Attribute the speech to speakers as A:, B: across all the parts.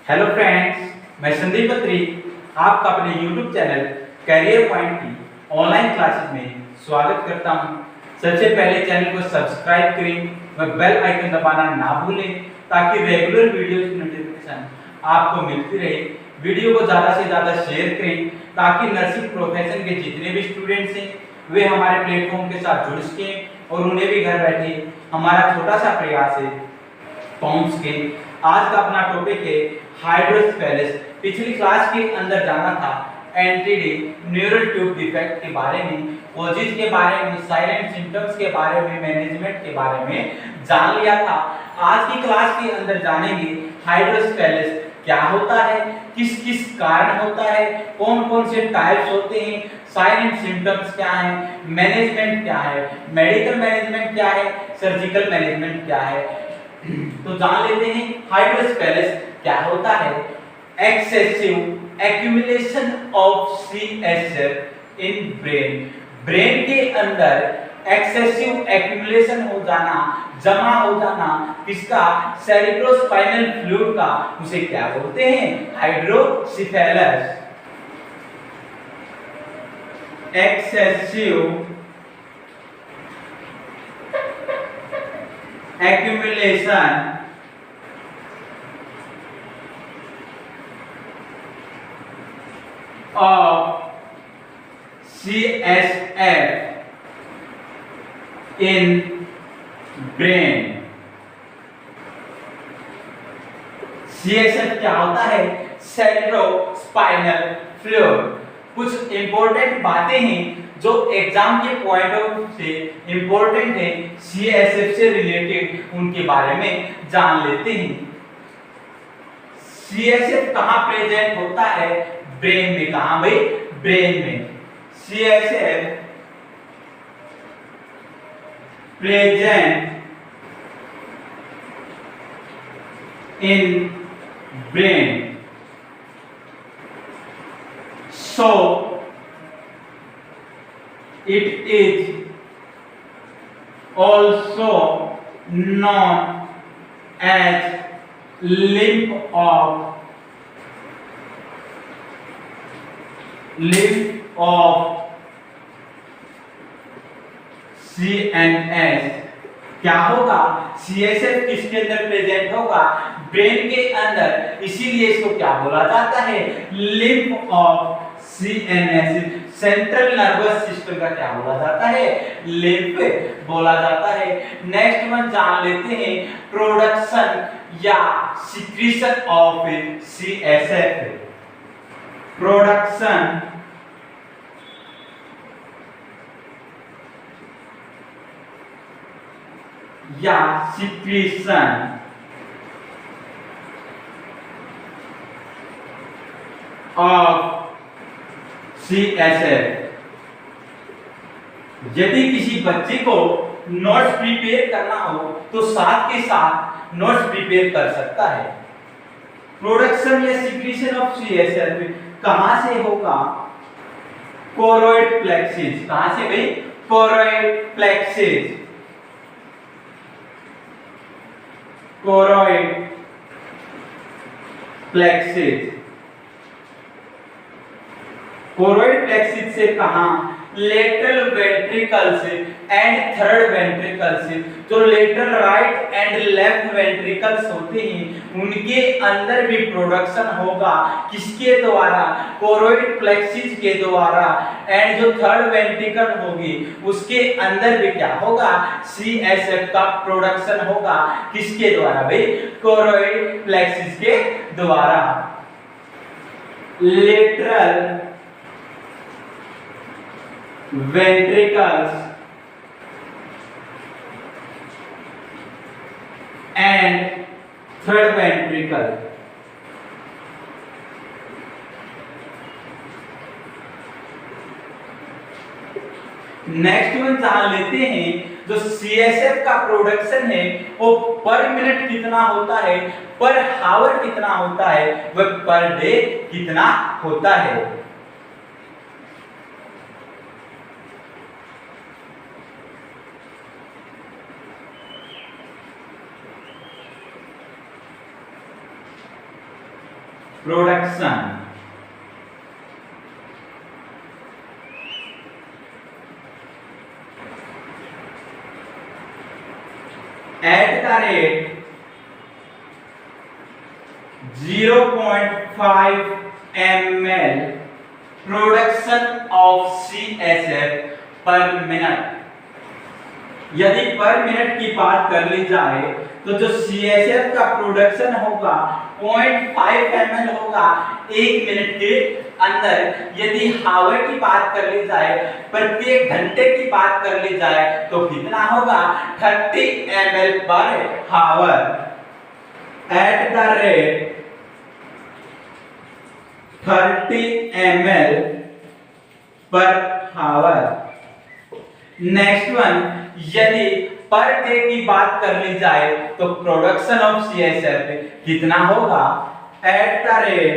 A: Hello friends, मैं संदीप अत्री आपका अपने YouTube चैनल कैरियर पॉइंट की ऑनलाइन क्लासेस में स्वागत करता हूं। सबसे पहले चैनल को सब्सक्राइब करें व बेल आइकन दबाना ना भूलें ताकि रेगुलर वीडियोस की नोटिफिकेशन आपको मिलती रहे। वीडियो को ज़्यादा से ज़्यादा शेयर करें ताकि नर्सिंग प्रोफेशन के जितने भी स्टूडेंट्स हैं वे हमारे प्लेटफॉर्म के साथ जुड़ सकें और उन्हें भी घर बैठे हमारा छोटा सा प्रयास है पहुंच के। आज का अपना टॉपिक है हाइड्रोसेफेलस। पिछली क्लास के अंदर जाना था एंटीडी न्यूरल ट्यूब डिफेक्ट के बारे में, कॉजेज के बारे में, साइलेंट सिम्टम्स के बारे में, मैनेजमेंट के बारे में जान लिया था। आज की क्लास के अंदर जानेंगे हाइड्रोसेफेलस क्या होता है, किस किस कारण होता है, कौन कौन से टाइप्स होते हैं, साइलेंट सिम्टम्स क्या है, मैनेजमेंट क्या है, मेडिकल मैनेजमेंट क्या है, सर्जिकल मैनेजमेंट क्या है। तो जान लेते हैं हाइड्रोसेफेलस क्या होता है। Excessive accumulation of CSF in brain. Brain के अंदर एक्सेसिव एक्यूमुलेशन हो जाना, जमा हो जाना किसका, सेरिब्रोस्पाइनल फ्लूइड का, उसे क्या बोलते हैं, hydrocephalus. Excessive accumulation of CSF in brain। CSF क्या होता है, सेरिब्रोस्पाइनल फ्लूइड। कुछ इंपॉर्टेंट बातें हैं जो एग्जाम के पॉइंट ऑफ व्यू से इंपॉर्टेंट है, CSF से रिलेटेड, उनके बारे में जान लेते हैं। CSF कहां प्रेजेंट होता है, ब्रेन में। कहां भाई, ब्रेन में। CSF present in brain. So it is also known as limb of CNS। क्या होगा, CSF किसके अंदर प्रेजेंट होगा, ब्रेन के अंदर, इसीलिए इसको क्या बोला जाता है, lymph of CNS। Central nervous system का क्या बोला जाता है, लिम्फ बोला जाता है। नेक्स्ट वन जान लेते हैं प्रोडक्शन या सिक्रीशन ऑफ CSF। प्रोडक्शन या सिक्रीशन ऑफ CSF। यदि किसी बच्चे को नोट्स प्रिपेयर करना हो तो साथ के साथ नोट्स प्रिपेयर कर सकता है। प्रोडक्शन या सिक्रीशन ऑफ CSF कहां से होगा, कोरोइड प्लेक्सिस। कहां से भाई, choroid plexus. Choroid plexus. Choroid plexus से कहां, lateral ventricles and third ventricles. जो lateral right and left ventricles होते हैं उनके अंदर भी प्रोडक्शन होगा, किसके द्वारा, कोरोइड प्लेक्सिस के द्वारा। एंड जो थर्ड वेंट्रिकल होगी उसके अंदर भी क्या होगा, CSF का प्रोडक्शन होगा, किसके द्वारा भाई, कोरोइड प्लेक्सिस के द्वारा। Lateral ventricles and third ventricle। Next one जान लेते हैं, जो CSF का प्रोडक्शन है वो पर मिनट कितना होता है, पर हावर कितना होता है, वह पर डे कितना होता है। Production at the rate 0.5 ml production of CSF पर मिनट। यदि पर मिनट की बात कर ली जाए तो जो CSF का प्रोडक्शन होगा 0.5 ml होगा 1 मिनट के अंदर। यदि हावर की बात कर ली जाए, प्रत्येक घंटे की बात कर ली जाए तो कितना होगा 30 ml पर हावर एट द रेट 30 ml पर हावर। नेक्स्ट वन, यदि पर डे की बात कर ली जाए तो प्रोडक्शन ऑफ CSF कितना होगा at the rate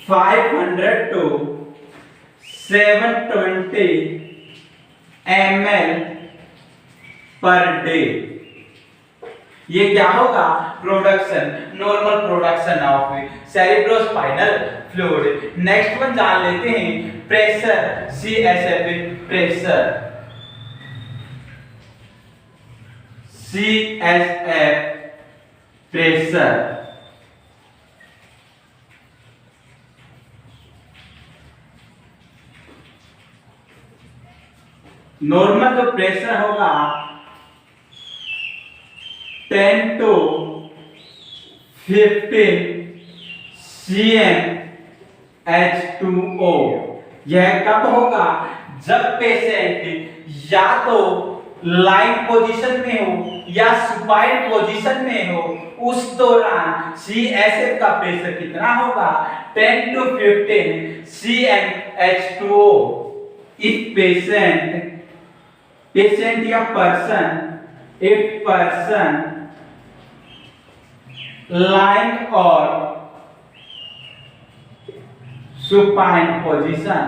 A: 500 to 720 ml per day. ये क्या होगा production, normal production of cerebrospinal fluid. Next one जान लेते हैं pressure CSF pressure. CSF pressure normal जो प्रेशर होगा 10 to 15 cm H2O। यह कब होगा जब पेशेंट या तो लाइन पोजीशन में हो या सुपाइन पोजीशन में हो, उस दौरान CSF का प्रेशर कितना होगा 10 to 15 cm H2O। If patient या person, if person lying or supine position,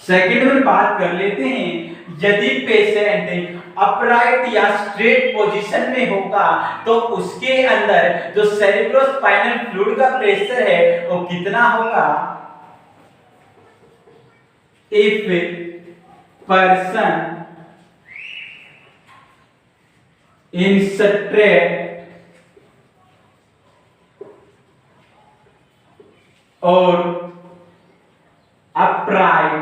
A: second में बात कर लेते हैं, यदि पेशेंट अपराइट या स्ट्रेट पोजीशन में होगा तो उसके अंदर जो सेरिब्रोस्पाइनल फ्लूइड का प्रेशर है वो कितना होगा। If person in straight or upright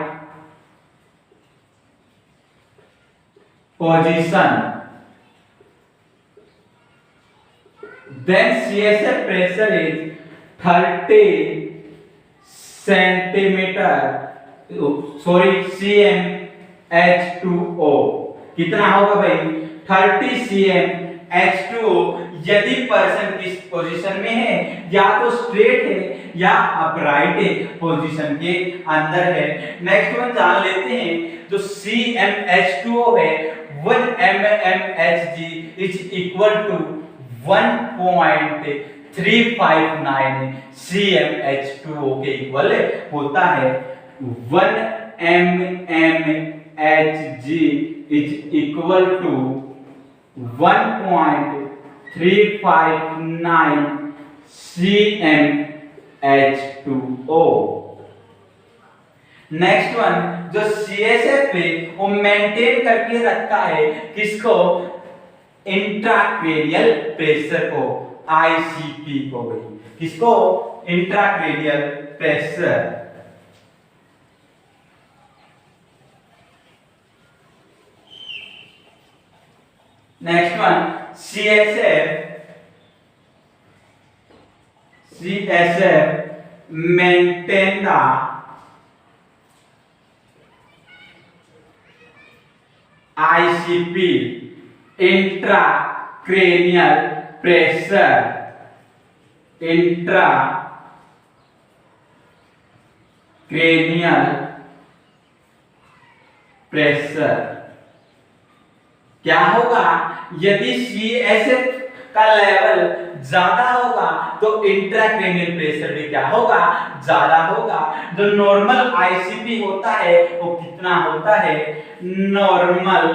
A: position, then CSF pressure is 30 centimeter cm H2O। कितना होगा भाई 30 cm H2O। यदि पर्सन किस पोजीशन में है, या तो स्ट्रेट है या अपराइट है पोजीशन के अंदर है। नेक्स्ट वन जान लेते हैं, जो CmH2O है 1 mmHg is equal to 1.359 CmH2O के इक्वल होता है। 1 mmHg is equal to 1.359 CmH2O। Next one, जो CSF है वो मेंटेन करके रखता है किसको, इंट्राक्रेनियल प्रेशर को, ICP को। किसको, intracranial pressure. Next one, CSF maintain the ICP intracranial pressure, intracranial pressure। क्या होगा, यदि CSF का लेवल ज्यादा होगा तो इंट्राक्रैनियल प्रेशर भी क्या होगा, ज्यादा होगा। जो नॉर्मल आईसीपी होता है वो कितना होता है, normal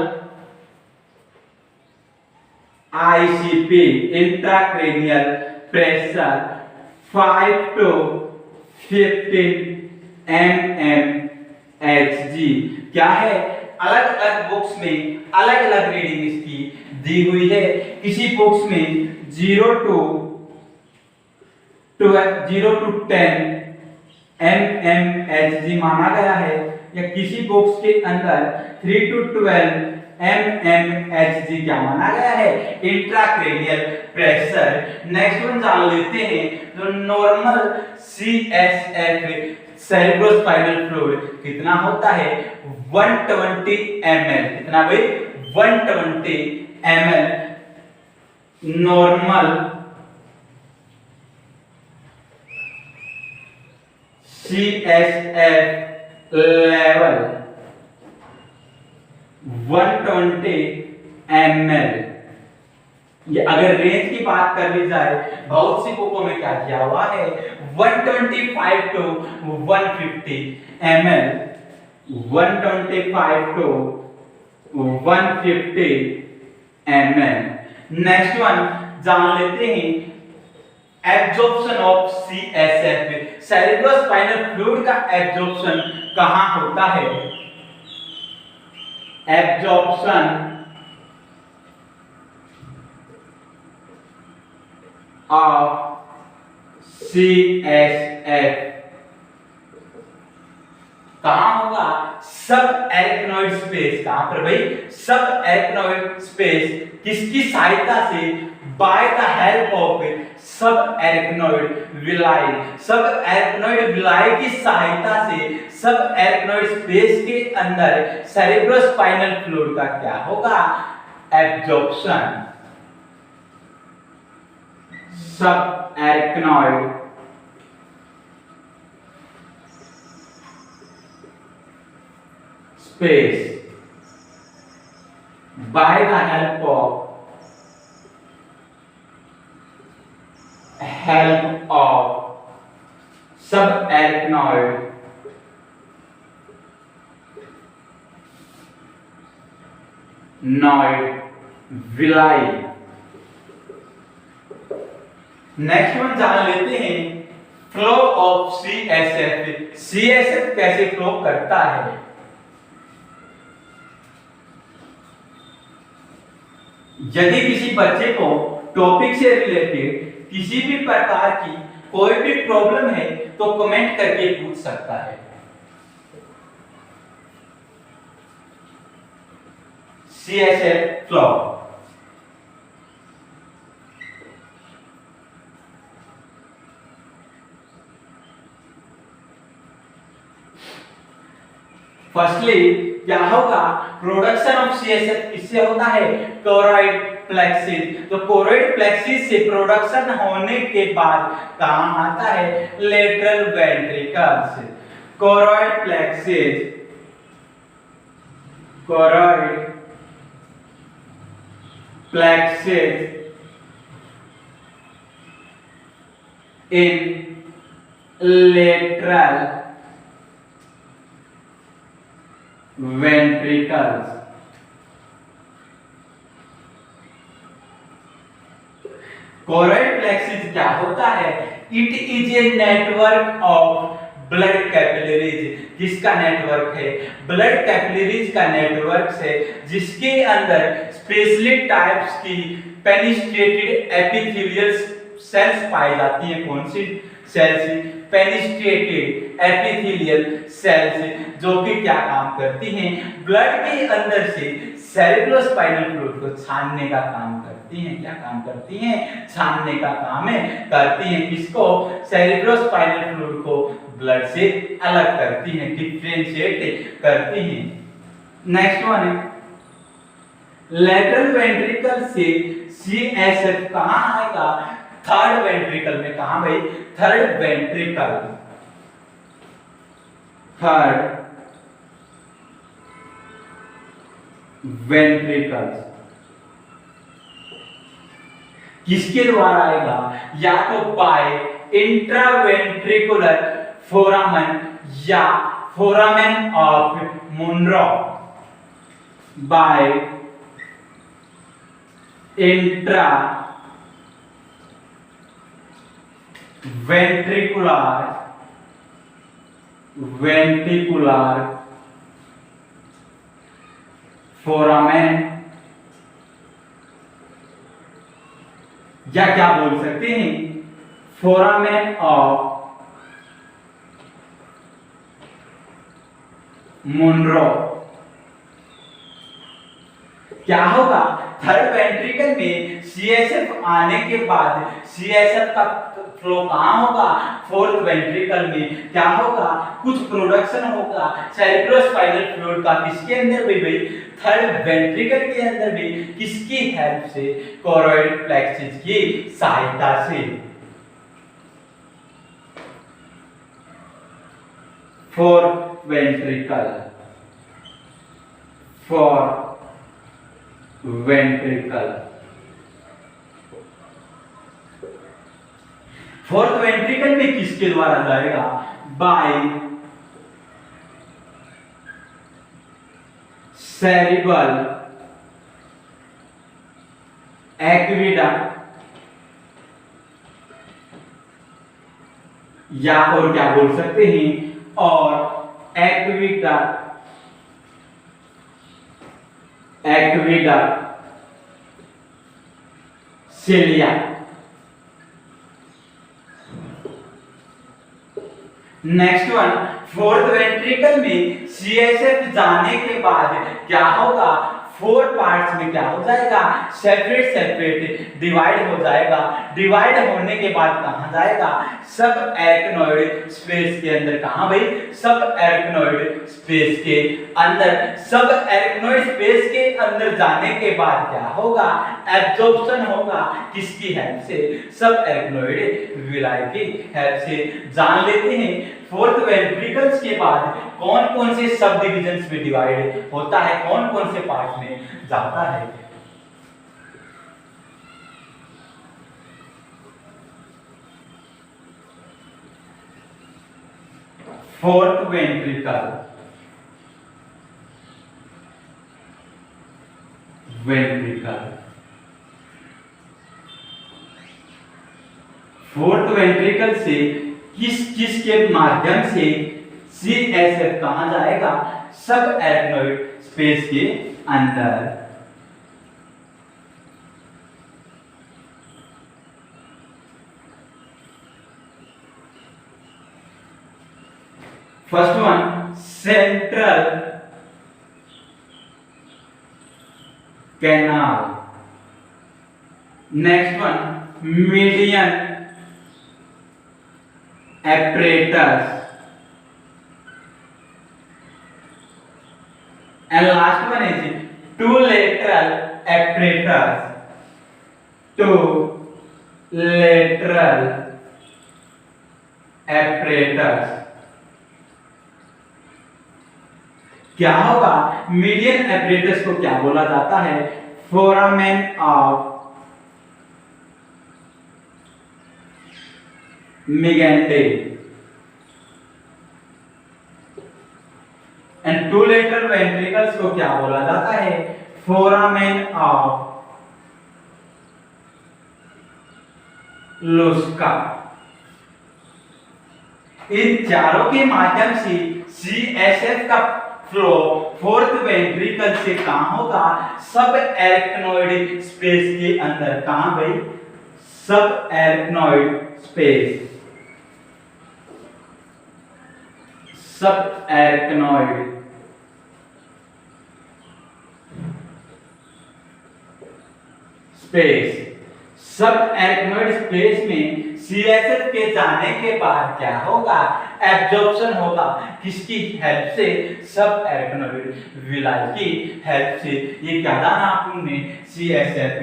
A: ICP intracranial pressure 5 to 15 mmHg क्या है, अलग अलग बुक्स में अलग अलग रीडिंग इसकी दी हुई है। किसी बुक्स में 0 to 10 mmHg माना गया है, या किसी बुक्स के अंदर 3 to 12 mmHg क्या माना गया है, इंट्राक्रैनियल प्रेशर। नेक्स्ट वन जान लेते हैं, जो नॉर्मल CSF सेरेब्रोस्पाइनल फ्लूइड कितना होता है, 120 ml। कितना भाई, 120 ml normal CSF level 120 ml। ये अगर रेंज की बात कर ली जाए, बहुत सी बुकों में क्या किया हुआ है, 125 to 150 ml, 125 to 150 ml। Next one जान लेते हैं, absorption of CSF cerebrospinal fluid का एब्जॉर्प्शन कहां होता है, एब्जॉर्प्शन ऑफ CSF कहां होगा, सब एरिकनॉइड स्पेस। कहां पर भाई, सब एरिकनॉइड स्पेस किसकी सहायता से, बाय द हेल्प ऑफ सब एरिकनॉइड विलाई। सब एरिकनॉइड विलाई की सहायता से सब एरिकनॉइड स्पेस के अंदर सेरेब्रोस्पाइनल फ्लूइड का क्या होगा, absorption. Subarachnoid space by the help of subarachnoid villi। Next one जान लेते हैं, फ्लो ऑफ CSF। CSF कैसे फ्लो करता है, यदि किसी बच्चे को टॉपिक से रिलेटेड किसी भी प्रकार की कोई भी प्रॉब्लम है तो कमेंट करके पूछ सकता है। CSF flow. फर्स्टली क्या होगा, प्रोडक्शन ऑफ CSF किससे होता है, कोरोइड प्लेक्सिस। तो कोरोइड प्लेक्सिस से प्रोडक्शन होने के बाद कहां आता है, lateral ventricles. Choroid plexus, choroid plexus in lateral ventricles। Choroid plexus क्या होता है, it is a network of blood capillaries. किसका नेटवर्क है, ब्लड कैपिलरीज का नेटवर्क है, जिसके अंदर स्पेशली टाइप्स की पेनिस्ट्रेटेड एपिथेलियल सेल्स पाई जाती हैं। कौन सी सेल्स, पेनिस्ट्रेटेड एपिथेलियल सेल्स, जो कि क्या काम करती हैं, ब्लड के अंदर से सेरेब्रोस्पाइनल फ्लूइड को छानने का काम करती हैं। क्या काम करती हैं, छानने का काम है करती हैं। किसको, सेरेब्रोस्पाइनल फ्लूइड को ब्लड से अलग करती हैं, डिफरेंशिएट करती हैं। नेक्स्ट वन है, लेटरल वेंट्रिकल से CSF कहां आएगा, थर्ड वेंट्रिकल में। कहां भाई, थर्ड वेंट्रिकल, थर्ड वेंट्रिकल्स। किसके द्वारा आएगा, या तो बाय इंट्रावेंट्रिकुलर फोरामन या foramen of Monro, by intra ventricular foramen, या क्या बोल सकते हैं, फोरामेन ऑफ मुनरो। क्या होगा, थर्ड वेंट्रिकल में सीएसएफ आने के बाद सीएसएफ का फ्लो कहां होगा, फोर्थ वेंट्रिकल में। क्या होगा, कुछ प्रोडक्शन होगा सेरेब्रोस्पाइनल फ्लूइड का, किसके अंदर भी भाई, थर्ड वेंट्रिकल के अंदर भी, किसकी हेल्प से, कोरोइड प्लेक्सस की सहायता से। फोर्थ वेंट्रिकल फोर्थ वेंट्रिकल में किसके द्वारा जाएगा, बाय सेरिब्रल एक्विडक्ट, या और क्या बोल सकते हैं, और aqueduct cilia. Next one, fourth ventricle में सीएसएफ जाने के बाद क्या होगा, फोर पार्ट्स में क्या हो जाएगा, सेपरेट डिवाइड हो जाएगा। डिवाइड होने के बाद कहां जाएगा, सब एराकिनोइड स्पेस के अंदर। कहां भाई, सब एराकिनोइड स्पेस के अंदर। सब एराकिनोइड स्पेस के अंदर जाने के बाद क्या होगा, एब्जॉर्प्शन होगा, किसकी हेल्प से, सब एराकिनोइड विलाई की हेल्प से। जान लेते हैं फोर्थ वेंट्रिकल्स के बाद कौन कौन से सब डिविजन्स में डिवाइड होता है, कौन कौन से पार्ट में जाता है। फोर्थ वेंट्रिकल फोर्थ वेंट्रिकल से किस के माध्यम से सीएसएफ कहां जाएगा, सब एराकिनोइड स्पेस के अंदर। First one, central canal. Next one, median apparatus, and last one is two lateral apparatus, two lateral apparatus। क्या होगा, मीडियन apparatus को क्या बोला जाता है, foramen of Magendie, and two lateral ventricles को क्या बोला जाता है, फोरामेन ऑफ लुस्का। इन चारों के माध्यम से सीएसएफ का फ्लो फोर्थ वेंट्रिकल से कहां होगा, सब एराकिनोइड स्पेस के अंदर। कहां भाई, सब एराकिनोइड स्पेस, सब एराकिनोइड स्पेस। सब एराकिनोइड स्पेस में सीएसएफ के जाने के बाद क्या होगा, एब्जॉर्प्शन होगा, किसकी हेल्प से, सब एराकिनोइड विलाई की हेल्प से। ये क्या जाना आपने, सीएसएफ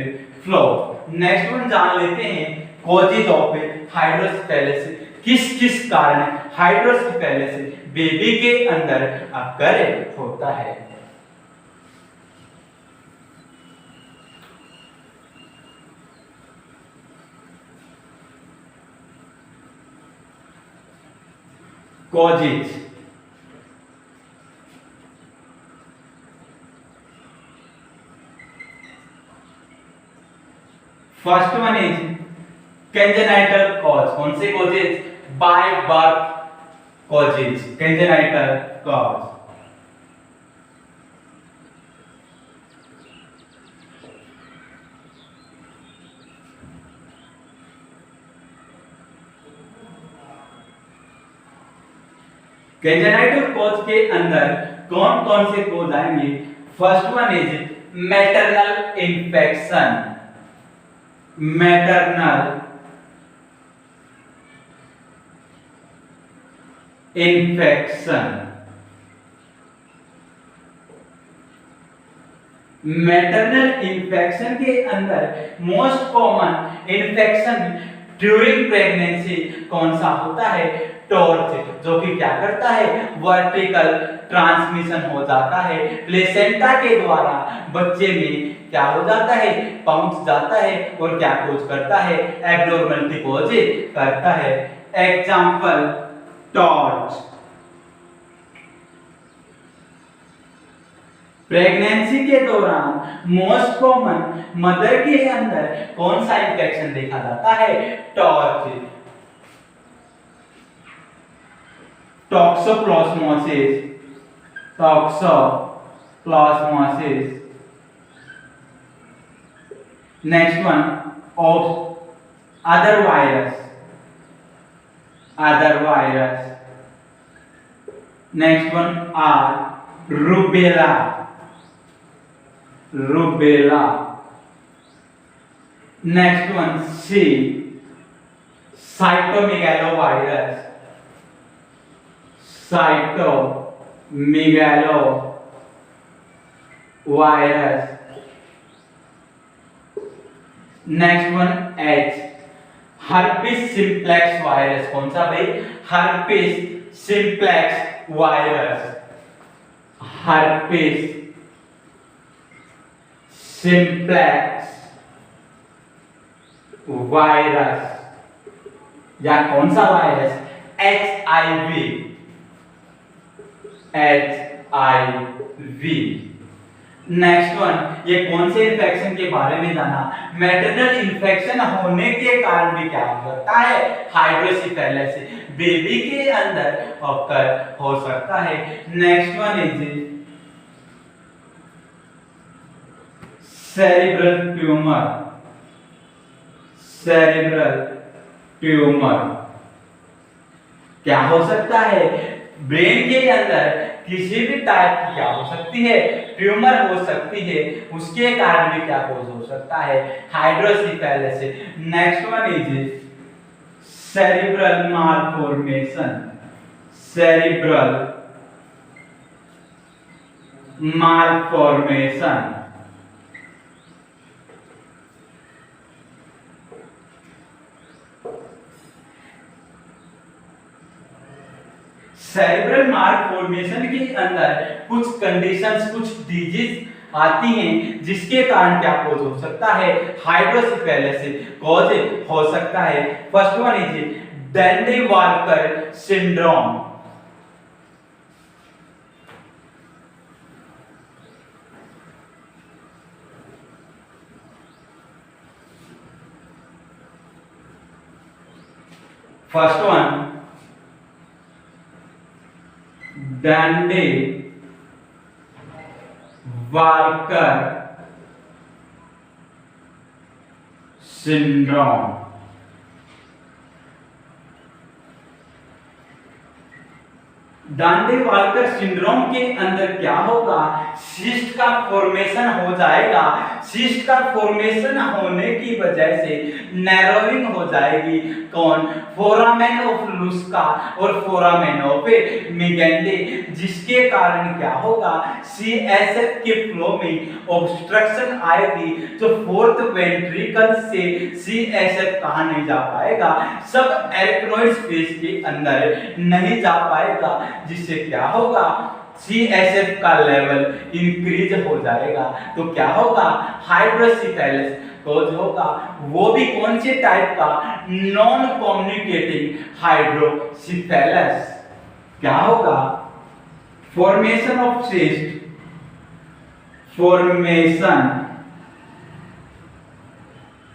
A: फ्लो। नेक्स्ट वन जान लेते हैं, कॉजेज ऑफ हाइड्रोसेफेलस। किस कारण हाइड्रोसेफेलस बेबी के अंदर अकर होता है। causes. First one is congenital cause. कौन से causes? By birth causes. Congenital cause. congenital cause के अंदर कौन कौन से cause आएंगे? First one is maternal infection. Maternal infection. Maternal infection के अंदर most common infection during pregnancy कौन सा होता है? टॉर्च, जो कि क्या करता है? वर्टिकल ट्रांसमिशन हो जाता है. प्लेसेंटा के द्वारा बच्चे में क्या हो जाता है? पहुंच जाता है और क्या कोज करता है? एब्नॉर्मलिटी कोज करता है. Example torch. प्रेगनेंसी के दौरान मोस्ट कॉमन मदर के अंदर कौन सा इंफेक्शन देखा जाता है? TORCH. Toxoplasmosis. Toxoplasmosis. Next one of other virus. Other virus. Next one R rubella. Rubella. Next one C cytomegalovirus. Cytomegalovirus. Next one H herpes simplex virus. कौन सा भाई? Herpes simplex virus. Herpes simplex virus. या कौन सा virus? HIV. HIV. Next one, ये कौन से infection के बारे में जाना? मैटरनल इन्फेक्शन होने के कारण भी क्या हो सकता है? हाइड्रोसिफेलस बेबी के अंदर ऑकर हो सकता है. Next one is cerebral tumour. Cerebral tumour क्या हो सकता है? ब्रेन के अंदर किसी भी टाइप की क्या हो सकती है? ट्यूमर हो सकती है. उसके कारण भी क्या कोज हो सकता है? Hydrocephalus. Next one is cerebral malformation. Cerebral malformation. Cerebral malformation के अंदर कुछ कंडीशंस, कुछ डिजीज आती हैं जिसके कारण क्या कोज हो सकता है? हाइड्रोसिफेलस कोज हो सकता है. First one is Dandy Walker syndrome. First one Dandy Walker syndrome. Dandy Walker syndrome के अंदर क्या होगा? सिस्ट का फॉर्मेशन हो जाएगा. सिस्ट का फॉर्मेशन होने की वजह से नैरोइंग हो जाएगी. कौन? फोरामेन ऑफ लुस्का और फोरामेन ऑफ मेगेंडे, जिसके कारण क्या होगा? CSF के फ्लो में ऑब्स्ट्रक्शन आएगी. तो फोर्थ वेंट्रिकल से CSF कहां नहीं जा पाएगा? सब एरिथ्रोइड स्पेस के अंदर नहीं जा पाएगा, जिससे क्या होगा? CSF का लेवल इंक्रीज हो जाएगा. तो क्या होगा? हाइड्रोसिफेलस कोज होगा. वो भी कौन से टाइप का? Non communicating hydrocephalus. क्या होगा? Formation of cyst, formation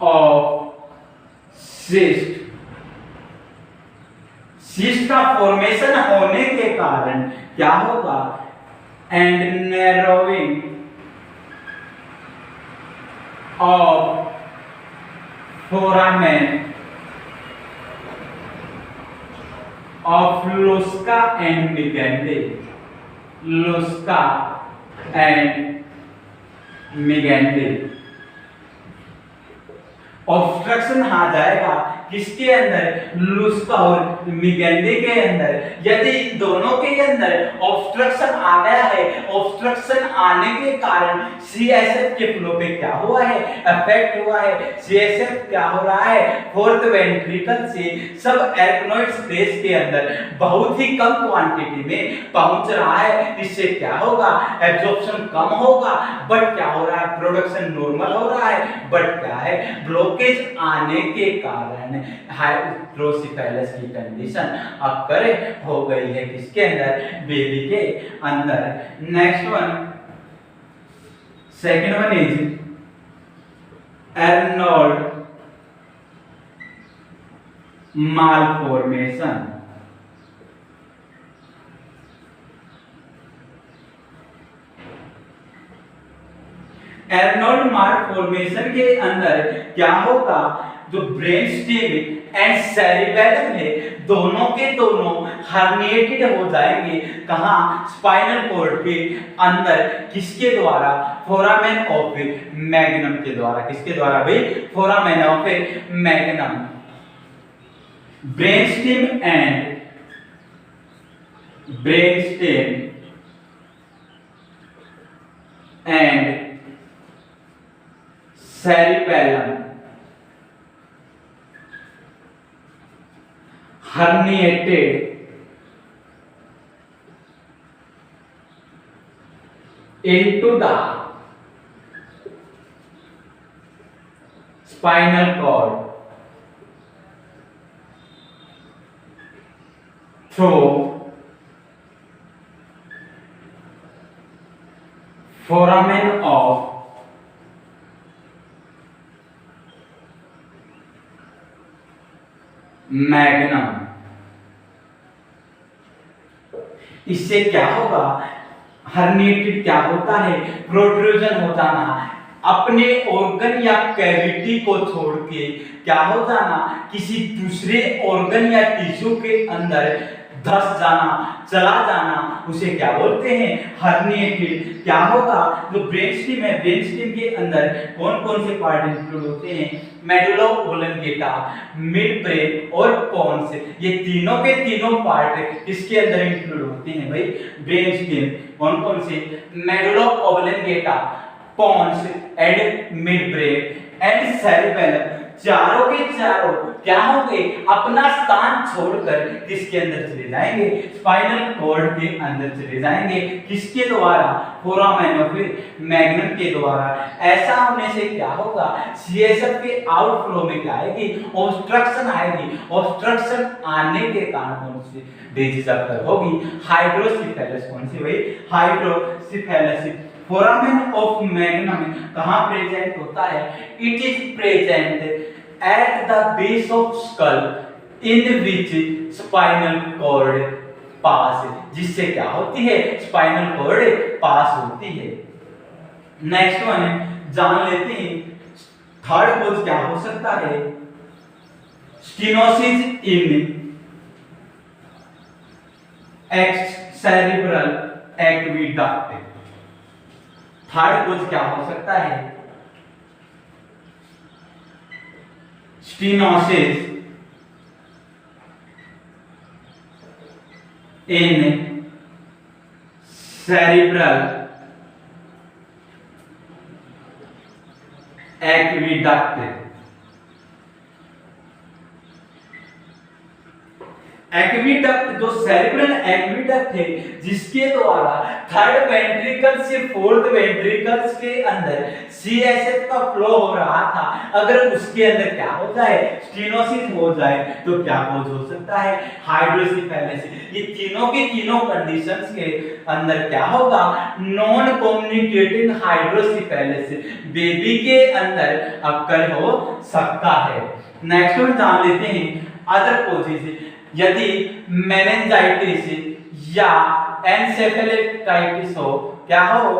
A: of cyst, cyst का फॉर्मेशन होने के कारण क्या होगा? And narrowing of foramen of Lusca and Migende, Lusca and Migende। Obstruction आ जाएगा किसके अंदर? लुस्का और मिगेंडे के अंदर। यदि इन दोनों के अंदर ऑब्स्ट्रक्शन आ गया है, ऑब्स्ट्रक्शन आने के कारण सीएसएफ के फ्लो पे क्या हुआ है? अफेक्ट हुआ है। सीएसएफ क्या हो रहा है? फोर्थ वेंट्रिकल से सब एर्कनोइड स्पेस के अंदर बहुत ही कम क्वांटिटी में पहुंच रहा है। इससे क्या होगा? एब्जॉर्प्शन कम होगा, बट क्या हो रहा है? प्रोडक्शन नॉर्मल हो रहा है, बट क्या है? ब्लॉकेज आने के कारण हाइड्रोसिफेलस की कंडीशन अक्कर हो गई है किसके अंदर? बेबी के अंदर। Next one, second one is Arnold malformation. Arnold malformation के अंदर क्या होगा? जो ब्रेन स्टेम एंड सेरिबेलम है, दोनों के दोनों हर्निएटेड हो जाएंगे। कहां? स्पाइनल कॉर्ड के अंदर। किसके द्वारा? फोरामेन ऑफ मैग्नम के द्वारा। किसके द्वारा भाई? Foramen of magnum. Brain stem and cerebellum herniated into the spinal cord through foramen of magnum. इससे क्या होगा? हर्निएटेड क्या होता है? प्रोट्रूजन हो जाना, अपने ऑर्गन या कैविटी को छोड़ के क्या हो जाना? किसी दूसरे ऑर्गन या टिश्यू के अंदर धस जाना, चला जाना, उसे क्या बोलते हैं? हर्निएटेड। क्या होगा? जो ब्रेन स्टेम है, ब्रेन स्टेम के अंदर कौन कौन से पार्ट इंक्लूड होते हैं? मेडुला ओब्लंगेटा, मिड ब्रेन और पोन्स। ये तीनों के तीनों पार्ट किसके अंदर इंक्लूड होते हैं भाई? Brain stem. कौन कौन से? Medulla oblongata, pons and mid brain and cerebellum. चारों के चारों क्या होंगे? अपना स्थान छोड़कर किसके अंदर चले जाएंगे? स्पाइनल कॉर्ड के अंदर चले जाएंगे। किसके द्वारा? फोरामेन ऑफ मैग्नम के द्वारा। ऐसा होने से क्या होगा? सीएसएफ के आउटफ्लो में क्या आएगी? ऑब्स्ट्रक्शन आएगी। ऑब्स्ट्रक्शन आने के कारण कौन सी डिजीज अक्कर होगी? हाइड्रोसिफेलस। कौन सी भाई? हाइड्रोसिफेलस। फोरामेन ऑफ मैग्नम कहां प्रेजेंट होता है? It is present at the base of skull in which spinal cord pass, जिससे क्या होती है? स्पाइनल कॉर्ड पास होती है। नेक्स्ट वन जान लेते हैं थर्ड कोज क्या हो सकता है? स्टेनोसिस इन सेरिब्रल एक्विडक्ट। थर्ड कोज क्या हो सकता है? स्टेनोसिस इन सेरिब्रल एक्विडक्ट। एक्विडक्ट जो सेरेब्रल एक्विडक्ट है जिसके द्वारा थर्ड वेंट्रिकल से फोर्थ वेंट्रिकल्स के अंदर सीएसएफ का फ्लो हो रहा था, अगर उसके अंदर क्या हो जाए, स्टेनोसिस हो जाए, तो क्या कॉज हो सकता है, हाइड्रोसिफेलेसिस। ये तीनों के तीनों कंडीशंस के अंदर क्या होगा, नॉन कम्युनिकेटिंग हाइड्रोसिफेलेसिस बेबी के अंदर अक्कर हो सकता है। नेक्स्ट वन जान लेते हैं अदर कॉजेज। यदि मेनिंजाइटिस या एनसेफेलाइटिस हो, क्या हो,